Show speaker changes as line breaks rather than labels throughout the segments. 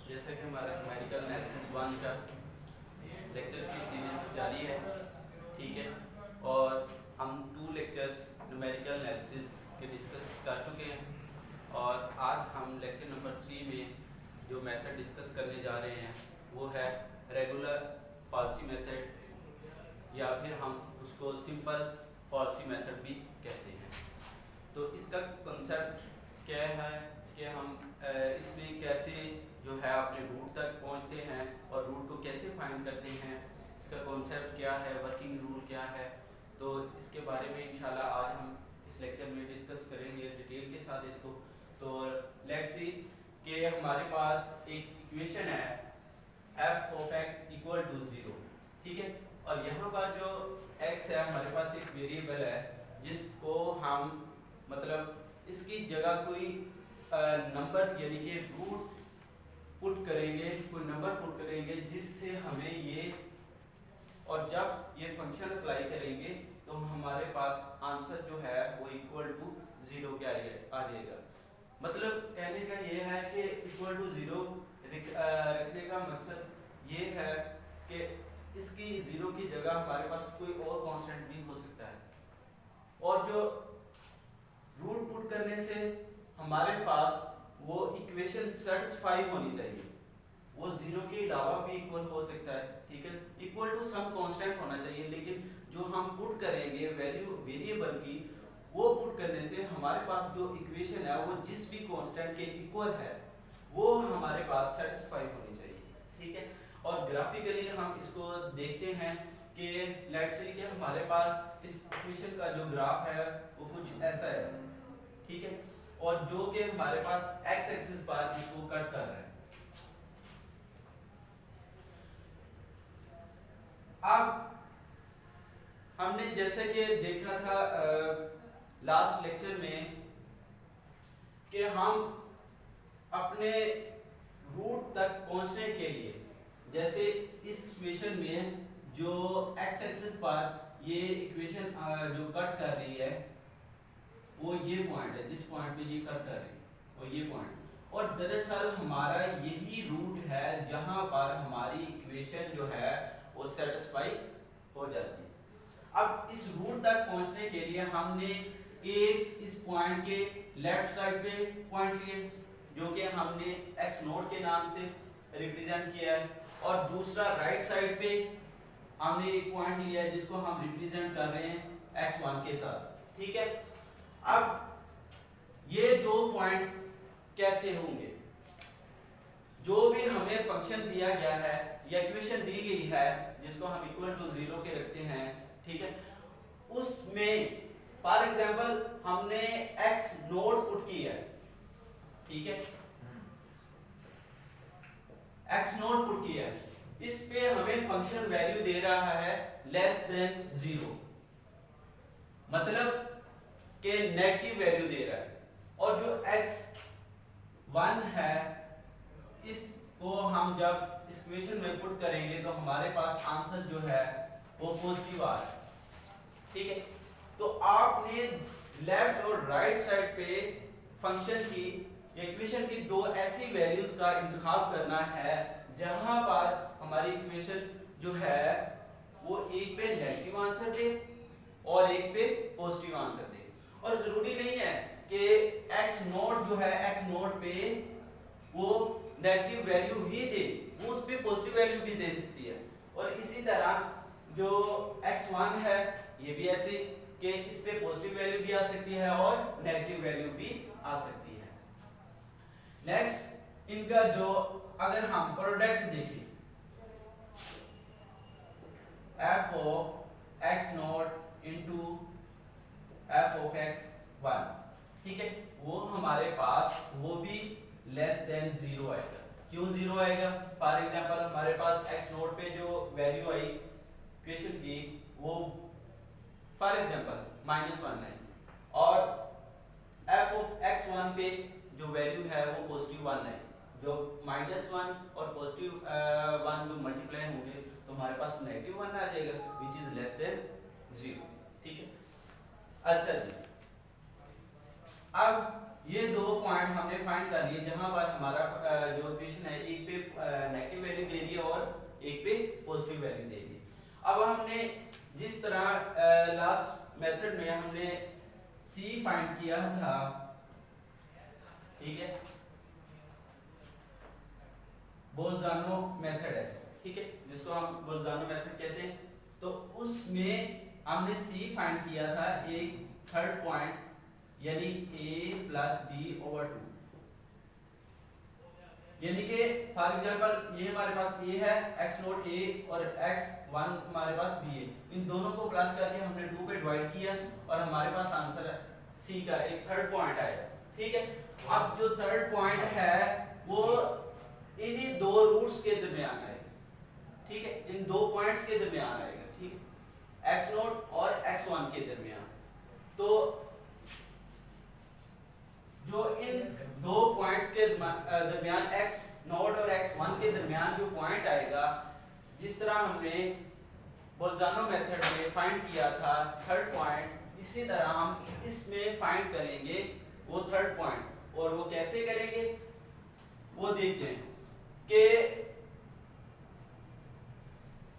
जैसा कि हमारा न्यूमेरिकल एनालिसिस 1 का लेक्चर की सीरीज जारी है, ठीक है। और हम 2 लेक्चर्स न्यूमेरिकल एनालिसिस के डिस्कस कर चुके हैं और आज हम लेक्चर नंबर 3 में जो मेथड डिस्कस करने जा रहे हैं वो है रेगुलर फॉल्सी मेथड, या फिर हम उसको सिंपल फॉल्सी मेथड भी कहते हैं। तो इसका कॉन्सेप्ट क्या है कि हम इसमें कैसे जो है अपने रूट तक पहुंचते हैं और रूट को कैसे फाइंड करते हैं, इसका कॉन्सेप्ट क्या है, वर्किंग रूल क्या है। तो इसके बारे में इंशाल्लाह आज हम इस लेक्चर में डिस्कस करेंगे डिटेल के साथ इसको। तो लेट्स सी कि हमारे पास एक इक्वेशन है f of x equal to 0, ठीक है। और यहाँ पर जो x है हमारे पास एक वेरिएबल है जिसको हम मतलब इसकी जगह कोई नंबर यानी कि रूट पुट करेंगे, कोई नंबर पुट करेंगे जिससे हमें ये, और जब ये फंक्शन अप्लाई करेंगे तो हमारे पास आंसर जो है वो इक्वल टू 0 के आ जाएगा। मतलब कहने का ये है कि इक्वल टू 0 रखने का मकसद ये है कि इसकी 0 की जगह हमारे पास कोई और कांस्टेंट भी हो सकता है, और जो रूट पुट करने से हमारे पास वो इक्वेशन सेटिस्फाई होनी चाहिए, वो 0 के अलावा भी इक्वल हो सकता है, ठीक है। इक्वल टू सम कांस्टेंट होना चाहिए, लेकिन जो हम पुट करेंगे वैल्यू वेरिएबल की, वो पुट करने से हमारे पास जो इक्वेशन है वो जिस भी कांस्टेंट के इक्वल है वो हमारे पास सेटिस्फाई होनी चाहिए, ठीक है। और ग्राफिकली हम इसको देखते हैं कि लेट्स से कि हमारे पास इस इक्वेशन का जो ग्राफ है वो कुछ ऐसा है, ठीक है। और जो कि हमारे पास x एक्सिस पर इसको कट कर रहा है। अब हमने जैसे कि देखा था लास्ट लेक्चर में कि हम अपने रूट तक पहुंचने के लिए, जैसे इस इक्वेशन में जो x एक्सिस पर ये इक्वेशन जो कट कर रही है वो ये पॉइंट है, जिस पॉइंट पे ये कट कर रही है वो ये पॉइंट, और दरअसल हमारा यही रूट है जहां पर हमारी इक्वेशन जो है वो सेटिस्फाई हो जाती है। अब इस रूट तक पहुंचने के लिए हमने एक इस पॉइंट के लेफ्ट साइड पे पॉइंट लिए जो कि हमने x नोट के नाम से रिप्रेजेंट किया है, और दूसरा राइट साइड पे हमने एक पॉइंट लिया है जिसको हम रिप्रेजेंट कर रहे हैं x1 के साथ, ठीक है। अब ये दो पॉइंट कैसे होंगे, जो भी हमें फंक्शन दिया गया है या इक्वेशन दी गई है जिसको हम इक्वल टू 0 के रखते हैं, ठीक है, उसमें फॉर एग्जांपल हमने x नोट पुट किया है, ठीक है, x नोट पुट किया है, इस पे हमें फंक्शन वैल्यू दे रहा है लेस देन 0, मतलब के नेगेटिव वैल्यू दे रहा है, और जो x1 है इसको हम जब इस इक्वेशन में पुट करेंगे तो हमारे पास आंसर जो है वो पॉजिटिव आ रहा है, ठीक है। तो आपने लेफ्ट और राइट साइड पे फंक्शन की या इक्वेशन की दो ऐसी वैल्यूज का इंतखाब करना है जहां पर हमारी इक्वेशन जो है वो एक पे नेगेटिव आंसर दे और एक पे पॉजिटिव आंसर दे। और जरूरी नहीं है कि x नोट जो है x नोट पे वो नेगेटिव वैल्यू ही दे, वो उस पे पॉजिटिव वैल्यू भी दे सकती है। और इसी तरह जो x1 है ये भी ऐसे कि इस पे पॉजिटिव वैल्यू भी आ सकती है और नेगेटिव वैल्यू भी आ सकती है। नेक्स्ट इनका जो अगर हम प्रोडक्ट देखें f of x note into f of x1, ठीक है, वो हमारे पास वो भी लेस देन 0 आएगा। क्यों 0 आएगा? फॉर एग्जांपल हमारे पास x नोट पे जो वैल्यू आई इक्वेशन की वो फॉर एग्जांपल -1 है, और f of x1 पे जो वैल्यू है वो पॉजिटिव 1 है। जो -1 और पॉजिटिव 1 जो मल्टीप्लाई होंगे तो हमारे पास -1 आ जाएगा व्हिच इज लेस देन 0, ठीक है। अच्छा जी, अब ये दो पॉइंट हमने फाइंड कर लिए जहां पर हमारा जो इक्वेशन है एक पे अब हमने जिस तरह लास्ट मेथड में हमने c फाइंड किया था, ठीक है, बोल्जानो मेथड है, ठीक है, जिसको हम बोल्जानो मेथड कहते हैं। तो उसमें हमने c फाइंड किया था एक थर्ड पॉइंट, यानी a प्लस बी ओवर 2, यानी कि फॉर एग्जांपल ये हमारे पास a है, x नोट a और x1 हमारे पास b है, इन दोनों को प्लस करके हमने 2 पे डिवाइड किया और हमारे पास आंसर है c का एक थर्ड पॉइंट आया, ठीक है। अब जो थर्ड पॉइंट है वो इन्हीं दो रूट्स के दरमियान आएगा, ठीक है, इन दो पॉइंट्स के दरमियान आएगा, ठीक है, x नोट और x1 के दरमियान। तो जो इन दो पॉइंट्स के दरमियान x नोट और x1 के दरमियान जो पॉइंट आएगा, जिस तरह हमने बोल्जानो मेथड में फाइंड किया था थर्ड पॉइंट, इसी तरह हम इसमें फाइंड करेंगे वो थर्ड पॉइंट। और वो कैसे करेंगे वो देखते हैं कि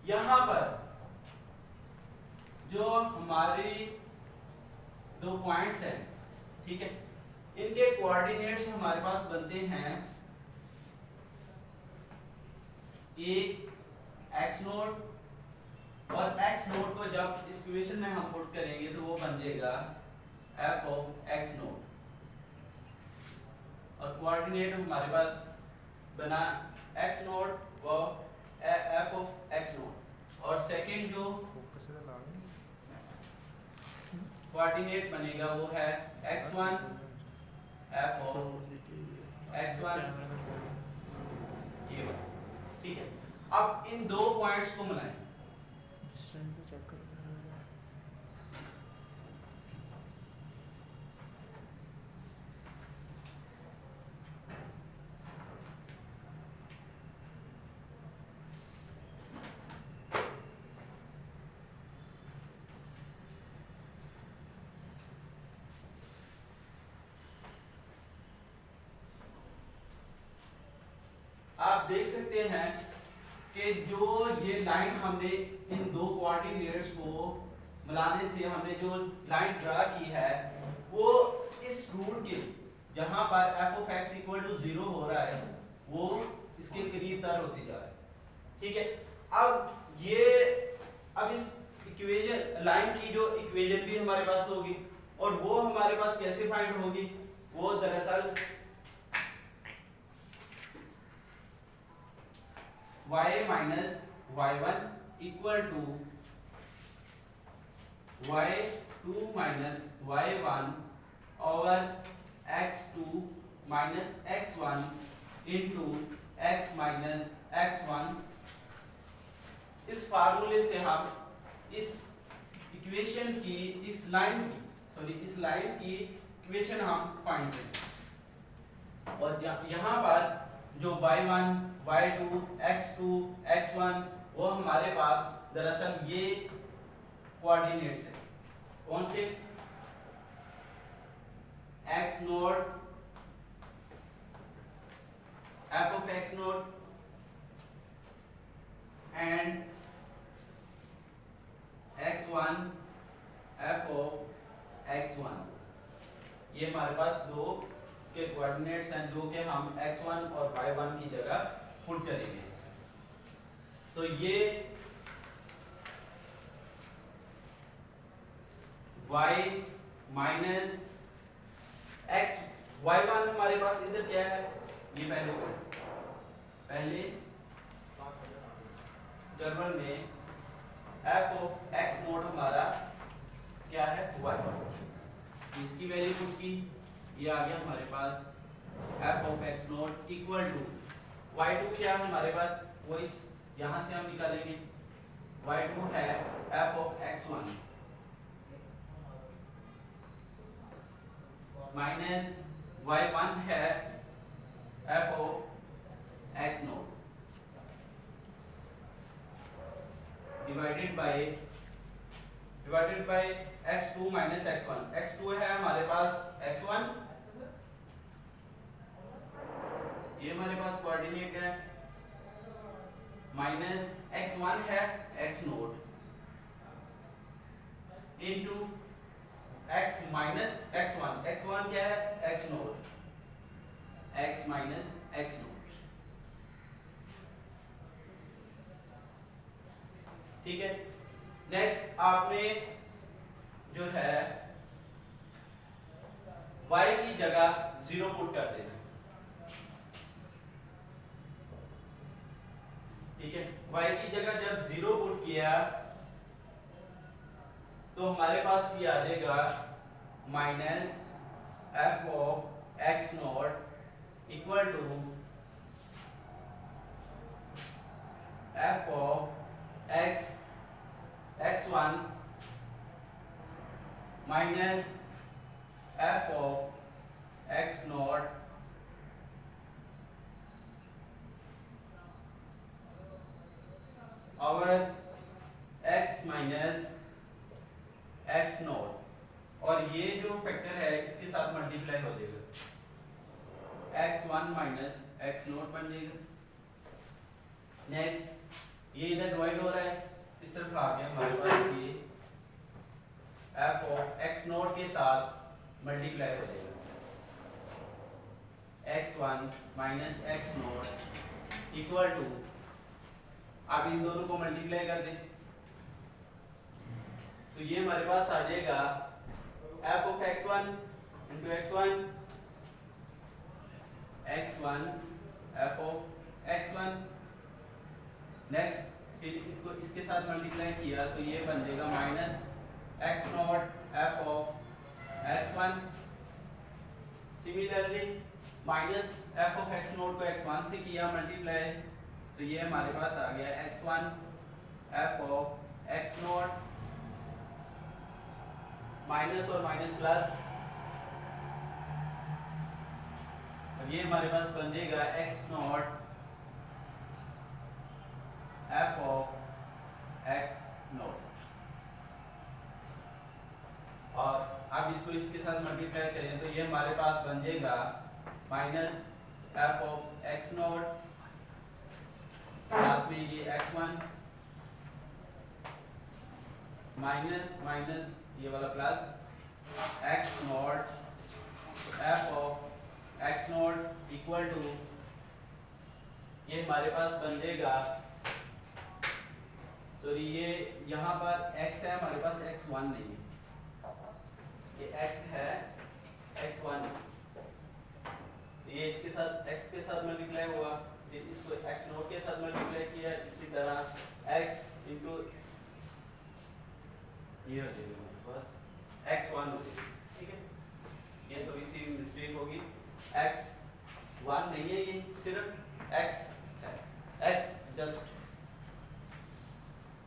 यहां पर जो हमारी दो पॉइंट्स हैं, ठीक है, इनके कोऑर्डिनेट्स हमारे पास बनते हैं एक x नोट, और x नोट को जब इस इक्वेशन में हम पुट करेंगे तो वो बन जाएगा f ऑफ x नोट, और कोऑर्डिनेट हमारे पास बना x नोट व f ऑफ x नोट। और सेकंड जो कोऑर्डिनेट बनेगा वो है x1 f ऑफ x1, ये, ठीक है। अब इन दो पॉइंट्स को मिलाएं, आप देख सकते हैं कि जो ये लाइन हमने इन दो कोऑर्डिनेट्स को मिलाने से हमने जो लाइन ड्रा की है वो इस रूट के जहां पर f of x equal to 0 हो रहा है वो इसके करीब तर होती जा रहा है, ठीक है। अब इस इक्वेशन लाइन की जो इक्वेशन भी हमारे पास होगी, और वो हमारे पास कैसे फाइंड होगी, वो दरअसल y minus y1 equal to y2 minus y1 over x2 minus x1 into x minus x1। इस फार्मूले से हम इस इक्वेशन की इस लाइन की इक्वेशन हम फाइंड करेंगे, और यहाँ पर जो y1 y2 x2 x1 वो हमारे पास दरअसल ये कोऑर्डिनेट्स हैं, कौन से, x note f of x note and x1 f of x1, ये हमारे पास दो इसके कोऑर्डिनेट्स हैं जो कि हम x1 और y1 की जगह पुट करेंगे। तो ये y माइनस x y1 हमारे पास इधर क्या है, ये पहले जर्मन में f ऑफ x नोट हमारा क्या है y, इसकी वैल्यू पुट की, ये आ गया हमारे पास f of x not equal to y2 क्या है हमारे पास, वो इस यहां से हम निकालेंगे, y2 है f of x1 minus y1 है f of x note divided by x2 minus x1। x2 है हमारे पास x1, ये हमारे पास कोऑर्डिनेट है, माइनस x1 है x note, into x minus x1, x1 क्या है, x note, x minus x note, ठीक है। नेक्स्ट आपने जो है y की जगह 0 पुट कर देना, ठीक है। y की जगह जब 0 पुट किया तो हमारे पास ये आ जाएगा minus f of x not equal to f of x x1 minus f of x not और x माइनस एक्स नॉट, और ये जो फैक्टर है इसके साथ मल्टीप्लाई हो जाएगा, x1 माइनस एक्स नॉट बन जाएगा। नेक्स्ट ये इधर डिवाइड हो रहा है, इस तरफ आ गया हमारे पास ये f ऑफ x नॉट के साथ मल्टीप्लाई हो जाएगा, x1 minus x not equal to, अब इन दोनों को मल्टीप्लाई कर दें तो ये हमारे पास आ जाएगा f of x1 into x1 f of x1। Next फिर इसको इसके साथ मल्टीप्लाई किया तो ये बन जाएगा minus x not f of x1। Similarly minus f of x not को x1 से किया मल्टीप्लाई तो ये हमारे पास आ गया x1 f of x not minus और माइनस प्लस, अब ये हमारे पास बन जाएगा x not f of x not, और अब इसको इसके साथ मल्टीप्लाई करें तो ये हमारे पास बन जाएगा minus f of x not, साथ में ये x1 माइनस माइनस ये वाला plus x not f of x not equal to, ये हमारे पास बन जाएगा, सॉरी ये यहाँ पर x है हमारे पास x1 नहीं है, ये x है x1, ये इसके साथ x के साथ मल्टीप्लाई हुआ, फिर इसको x नॉट के साथ मल्टीप्लाई किया, इसी तरह x इंटू ये हो जाएगा बस x1 हो जाएगा, ठीक है। ये तो इसी मिस्टेक होगी, x1 नहीं है, ये सिर्फ x है, x जस्ट,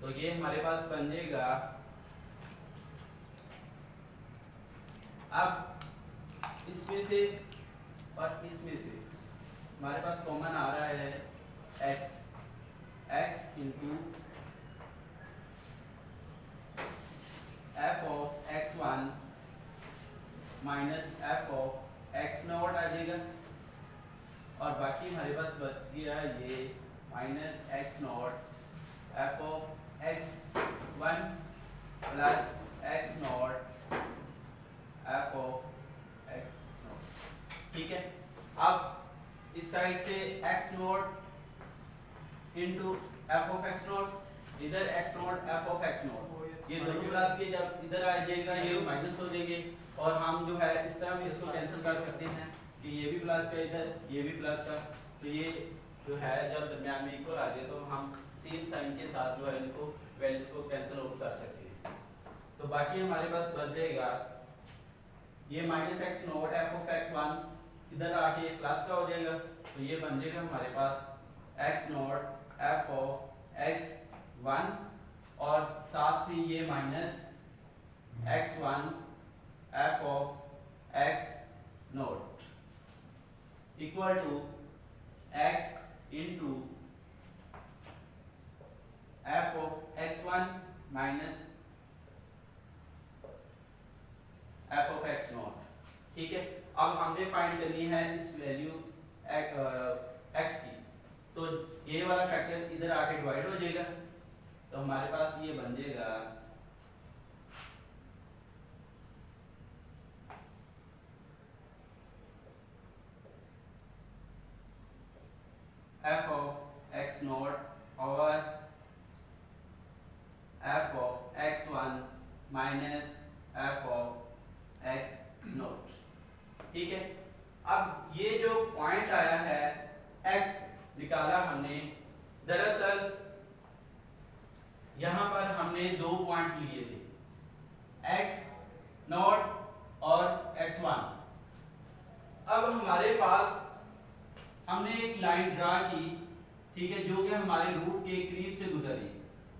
तो ये हमारे पास बन जाएगा। अब इसमें से और इसमें से हमारे पास कॉमन आ रहा है x into f of x1 minus f of x naught आ जाएगा, और बाकी हमारे पास बच गया ये minus x not f of x1 plus x not f of x not, ठीक है। अब इस साइड से x naught into f of x naught, इधर x not f of x not, ये दोनों प्लस के जब इधर आ जाएगा ये माइनस हो जाएंगे, और हम जो है इस तरह भी इसको कैंसिल कर सकते हैं कि ये भी प्लस का इधर ये भी प्लस का, तो ये जो है जब दरम्यान में इक्वल आ जाए तो हम सेम साइन के साथ जो है इनको वैल्यूज को कैंसिल आउट कर सकते हैं। तो बाकी हमारे पास बच जाएगा ये minus x not f of x1 इधर आके प्लस का हो जाएगा, तो ये बन जाएगा हमारे पास x not f of x1 और साथ में ये minus x1 f of x not equal to x into f of x1 minus f of x not, ठीक है। अब हमने फाइंड करनी है इस वैल्यू x की, तो ये वाला फैक्टर इधर आके डिवाइड हो जाएगा, तो हमारे पास ये बन जाएगा f of x not over f of x1 minus f of x not. ठीक है, अब ये जो पॉइंट आया है x निकाला हमने, दरअसल यहां पर हमने दो पॉइंट लिए थे x नॉट और x1। अब हमारे पास हमने एक लाइन ड्रा की, ठीक है, जो कि हमारे रूट के करीब से गुजर रही है,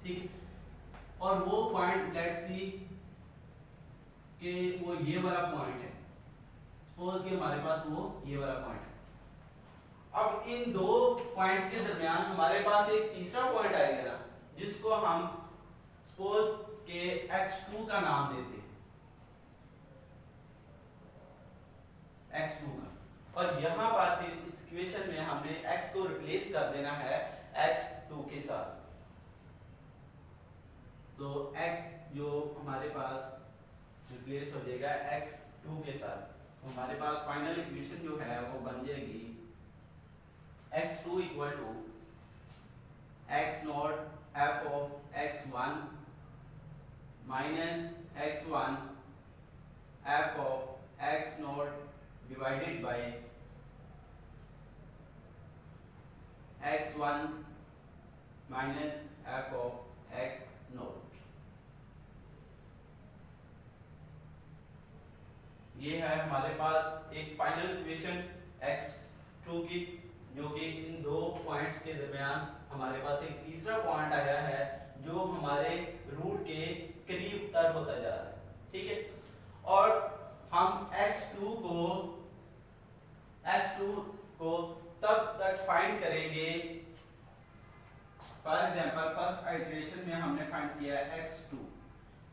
ठीक है, और वो पॉइंट लेट्स सी कि वो ये वाला पॉइंट है, सपोज कि हमारे पास वो ये वाला पॉइंट है। अब इन दो पॉइंट्स के दरमियान हमारे पास एक तीसरा पॉइंट आएगा ना, जिसको हम सपोज के x2 का नाम देते हैं, x2 का, और यहां पर फिर इस इक्वेशन में हमने x को रिप्लेस कर देना है x2 के साथ। तो x जो हमारे पास रिप्लेस हो जाएगा x2 के साथ, तो हमारे पास फाइनल इक्वेशन जो है वो बन जाएगी x2 equal to x not f of x1 minus x1 f of x not divided by x1 minus f of x not. ये है हमारे पास एक फाइनल इक्वेशन x2 की, जो कि इन दो पॉइंट्स के दरमियान हमारे पास एक तीसरा पॉइंट आया है जो हमारे रूट के करीब तर होता जा रहा है, ठीक है। और हम x2 को तब तक फाइंड करेंगे, फॉर एग्जांपल फर्स्ट आइटरेशन में हमने फाइंड किया x2,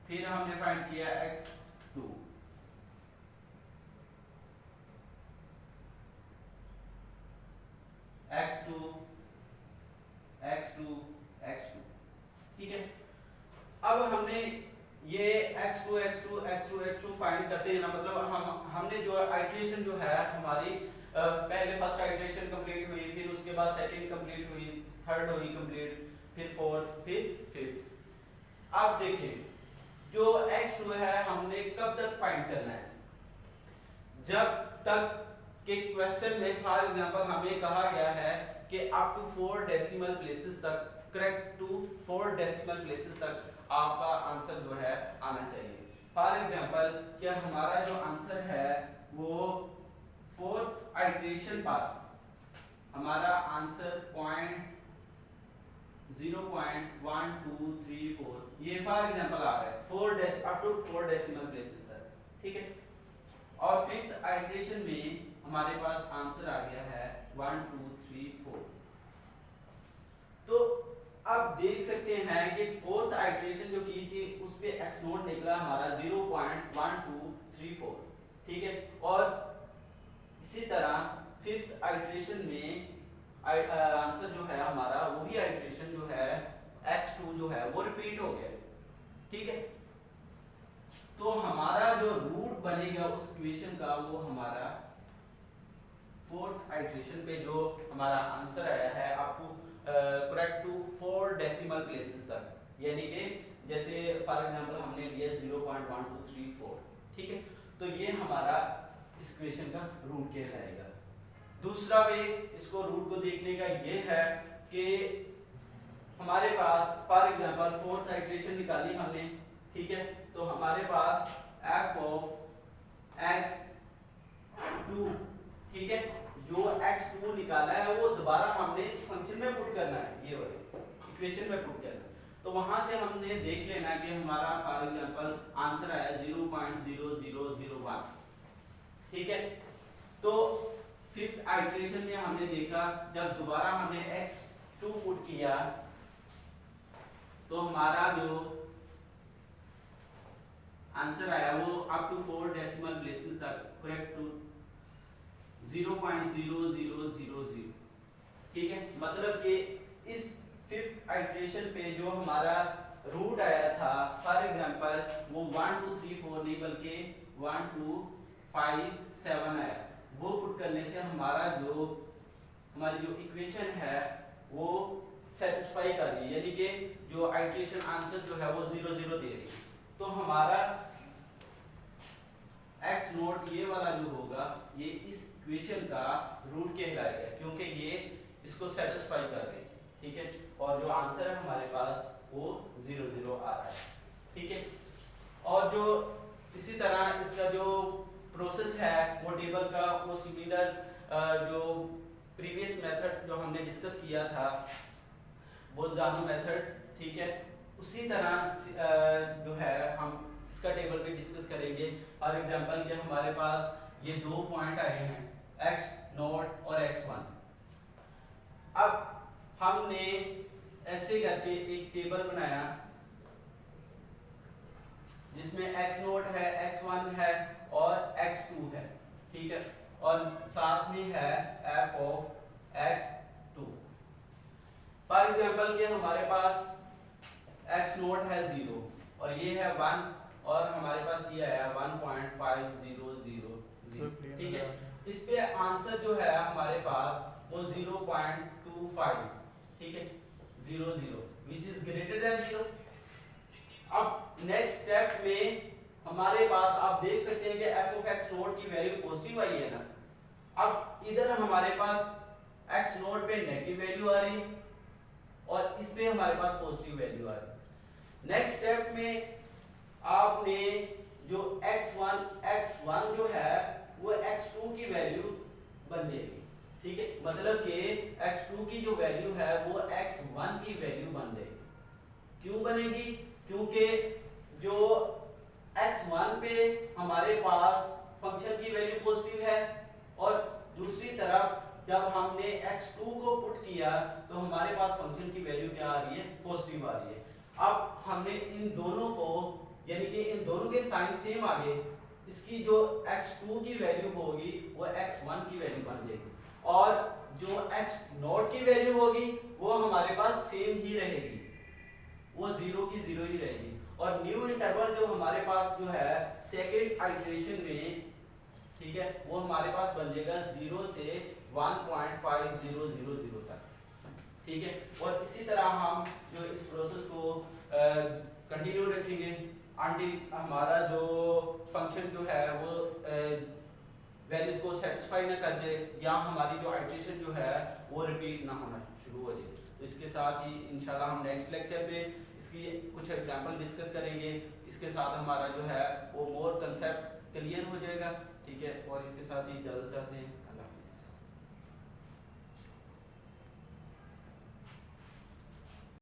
फिर हमने फाइंड किया x2, ठीक है। अब हमने ये x2 फाइंड करते हैं ना, मतलब हमने जो आइटरेशन जो है हमारी पहले फर्स्ट आइटरेशन कंप्लीट हुई, फिर उसके बाद सेकंड कंप्लीट हुई, थर्ड हुई कंप्लीट, फिर फोर्थ, फिर फिफ्थ। अब देखें जो x2 है हमने कब तक फाइंड करना है, जब तक कि क्वेश्चन में फॉर एग्जांपल हमें कहा गया है कि अप टू 4 डेसिमल प्लेसेस तक, करेक्ट टू 4 डेसिमल प्लेसेस तक आपका आंसर जो है आना चाहिए। फॉर एग्जांपल क्या हमारा जो आंसर है वो फोर्थ आइटरेशन पास, हमारा आंसर 0.1234 ये फॉर एग्जांपल आ रहा है 4 अप टू 4 डेसिमल प्लेसेस तक, ठीक है। और फिफ्थ आइटरेशन में हमारे पास आंसर आ गया है 1 2 3 4। तो अब देख सकते हैं कि फोर्थ आइटरेशन जो की थी उस पे x नोट निकला हमारा 0.1234, ठीक है। और इसी तरह फिफ्थ आइटरेशन में आंसर जो है हमारा वही आइटरेशन जो है x2 जो है वो रिपीट हो गया, ठीक है। तो हमारा जो रूट बनेगा उस इक्वेशन का वो हमारा फोर्थ आइटरेशन पे जो हमारा आंसर आया है आपको करेक्ट टू 4 डेसिमल प्लेसेस तक, यानी कि जैसे फॉर एग्जांपल हमने लिया 0.1234, ठीक है। तो ये हमारा इस इक्वेशन का रूट कहलाएगा। दूसरा वे इसको रूट को देखने का ये है कि हमारे पास फॉर एग्जांपल फोर्थ आइटरेशन निकाली हमने, ठीक है। तो हमारे पास f of x2, ठीक है, जो x2 निकाला है वो दोबारा हमने इस फंक्शन में पुट करना है, ये वाले इक्वेशन में पुट करना है। तो वहां से हमने देख लेना कि हमारा फॉर एग्जांपल आंसर आया 0.0001, ठीक है। तो फिफ्थ आइटरेशन में हमने देखा जब दोबारा हमने x2 पुट किया तो हमारा जो आंसर आया वो अप टू 4 डेसिमल प्लेसेस तक, करेक्ट टू 0.0000, ठीक है। मतलब कि इस फिफ्थ आइटरेशन पे जो हमारा रूट आया था फॉर एग्जांपल वो 1 2 3 4 नहीं बल्कि 1 2 5 7 आया, वो पुट करने से हमारा जो हमारी जो इक्वेशन है वो सेटिस्फाई कर रही है, यानी कि जो आइट्रेशन आंसर जो है वो 0 0 दे रही है। तो हमारा x नॉट ये वाला जो होगा ये इस इक्वेशन का रूट कहलाएगा, क्योंकि ये इसको सेटिस्फाई कर रही है, ठीक है। और जो आंसर है हमारे पास वो 0 0 आ रहा है, ठीक है। और जो इसी तरह इसका जो प्रोसेस है वो टेबल का वो सिमिलर जो प्रीवियस मेथड जो हमने डिस्कस किया था बोलजानो मेथड, ठीक है, उसी तरह जो है हम इसका टेबल भी डिस्कस करेंगे। फॉर एग्जांपल कि हमारे पास ये दो पॉइंट आए हैं x नॉट और x1। अब हमने ऐसे करके एक टेबल बनाया जिसमें x नॉट है, x1 है और x2 है, ठीक है, और साथ में है f of x2। For example कि हमारे पास x नॉट है 0 और ये है 1 और हमारे पास ये है 1.5000, ठीक है। इस पे आंसर जो है हमारे पास वो 0.25, ठीक है, 0 0 which is greater than 0। अब नेक्स्ट स्टेप में हमारे पास आप देख सकते हैं कि f of x नॉट की वैल्यू पॉजिटिव आई है ना। अब इधर हमारे पास x नॉट पे नेगेटिव वैल्यू आ रही है और इस पे हमारे पास पॉजिटिव वैल्यू आ रही है। नेक्स्ट स्टेप में आपने जो x1 जो है वो x2 की वैल्यू बन जाएगी, ठीक है, मतलब कि x2 की जो वैल्यू है वो x1 की वैल्यू बन जाएगी। क्यों बनेगी? क्योंकि जो x1 पे हमारे पास फंक्शन की वैल्यू पॉजिटिव है और दूसरी तरफ जब हमने x2 को पुट किया तो हमारे पास फंक्शन की वैल्यू क्या आ रही है? पॉजिटिव आ रही है। अब हमने इन दोनों को यानी कि इन दोनों के साइन सेम आ गए, इसकी जो x2 की वैल्यू होगी वो x1 की वैल्यू बन जाएगी और जो x नॉट की वैल्यू होगी वो हमारे पास सेम ही रहेगी, वो 0 की 0 ही रहेगी। और न्यू इंटरवल जो हमारे पास जो है सेकंड आइटरेशन में, ठीक है, वो हमारे पास बन जाएगा 0 से 1.5000 तक, ठीक है। और इसी तरह हम जो इस प्रोसेस को कंटिन्यू रखेंगे अंटिल हमारा जो फंक्शन जो है वो वैल्यू को सेटिस्फाई ना कर जाए या हमारी जो आइटरेशन जो है वो रिपीट ना होना शुरू हो जाए। तो इसके साथ ही इंशाल्लाह हम नेक्स्ट लेक्चर पे इसकी कुछ एग्जांपल डिस्कस करेंगे। इसके साथ हमारा जो है वो मोर कंसेप्ट क्लियर हो जाएगा, ठीक है। और इसके साथ ही इजाज़त चाहते हैं।